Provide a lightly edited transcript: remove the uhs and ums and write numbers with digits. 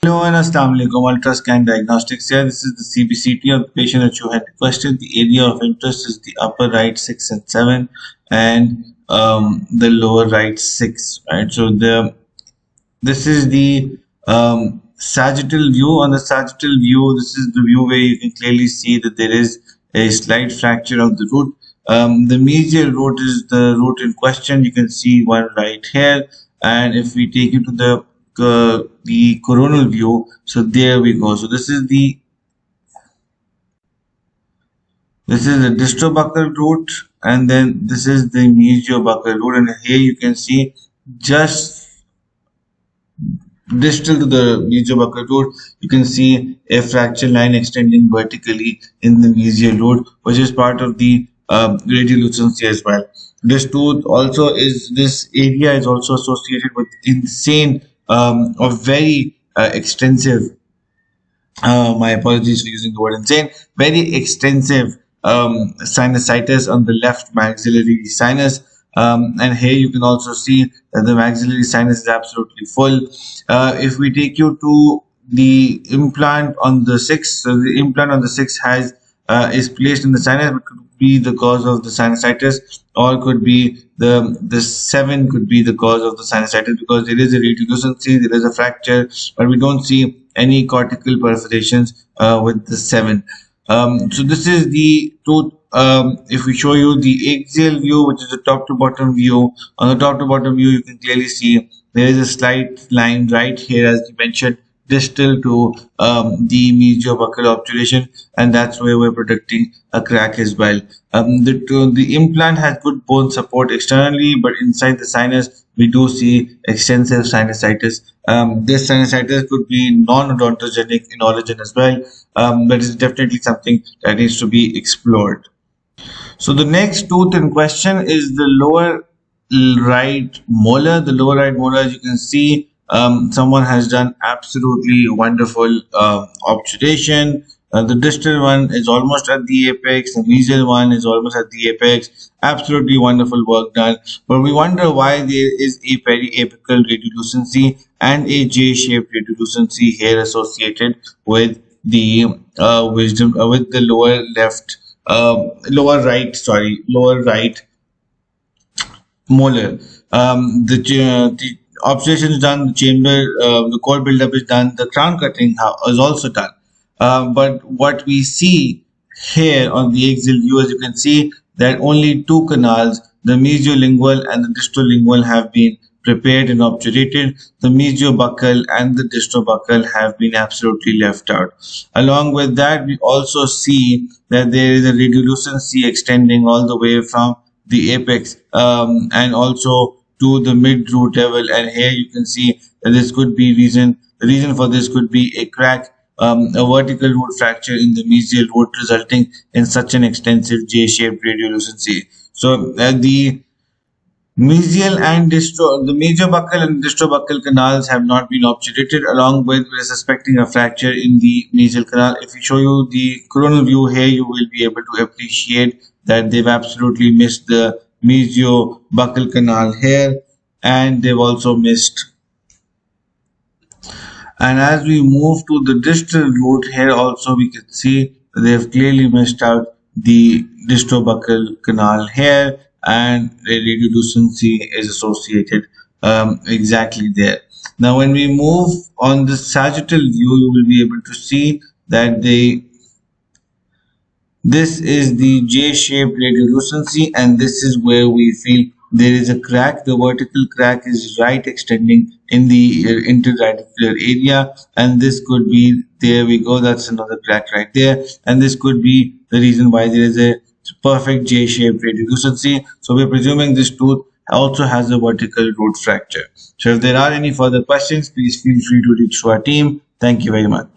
Hello and Assalamu alaikum. Ultrascan Diagnostics here. This is the CBCT of the patient that you had requested. The area of interest is the upper right 6 and 7 and the lower right 6. Right. So this is the sagittal view. On the sagittal view, this is the view where you can clearly see that there is a slight fracture of the root. The medial root is the root in question. You can see one right here. And if we take you to the coronal view, so there we go. So this is the distrobuccal root, and then this is the meziobuccal root, and here you can see just distal to the meziobuccal root, you can see a fracture line extending vertically in the mesial root, which is part of the radiolucency as well. This area is also associated with insane or very extensive. My apologies for using the word insane. Very extensive sinusitis on the left maxillary sinus. And here you can also see that the maxillary sinus is absolutely full. If we take you to the implant on the 6, so the implant on the 6 is placed in the sinus, but could be the cause of the sinusitis, or could be the 7 could be the cause of the sinusitis, because there is a radiolucency, there is a fracture, but we don't see any cortical perforations with the 7. So this is the tooth. If we show you the axial view, which is the top to bottom view, on the top to bottom view, you can clearly see there is a slight line right here, as you mentioned, distal to the meziobuccal obturation, and that's where we're predicting a crack as well. The implant has good bone support externally, but inside the sinus, we do see extensive sinusitis. This sinusitis could be non-odontogenic in origin as well, but it's definitely something that needs to be explored. So the next tooth in question is the lower right molar. The lower right molar, as you can see, someone has done absolutely wonderful obturation. The distal one is almost at the apex. The mesial one is almost at the apex. Absolutely wonderful work done. But we wonder why there is a periapical radiolucency and a J-shaped radiolucency here associated with the with the lower right molar. The observation is done, the chamber, the core buildup is done, the crown cutting is also done. But what we see here on the axial view, as you can see, that only two canals, the mesiolingual and the distrolingual, have been prepared and obturated. The meziobuccal and the distrobuccal have been absolutely left out. Along with that, we also see that there is a radiolucency extending all the way from the apex and also to the mid root level, and here you can see that the reason for this could be a crack, a vertical root fracture in the mesial root, resulting in such an extensive J-shaped radiolucency. So the the meziobuccal and distrobuccal canals have not been obturated. Along with, we're suspecting a fracture in the mesial canal. If we show you the coronal view here, you will be able to appreciate that they've absolutely missed the meziobuccal canal here, and they've also missed. And as we move to the distal root here, also we can see that they've clearly missed out the distrobuccal canal here, and the radiolucency is associated exactly there. Now, when we move on the sagittal view, you will be able to see that this is the J-shaped radiolucency, and this is where we feel there is a crack. The vertical crack is right extending in the interradicular area, and this could be, there we go, that's another crack right there, and this could be the reason why there is a perfect J-shaped radiolucency. So we're presuming this tooth also has a vertical root fracture. So if there are any further questions, please feel free to reach to our team. Thank you very much.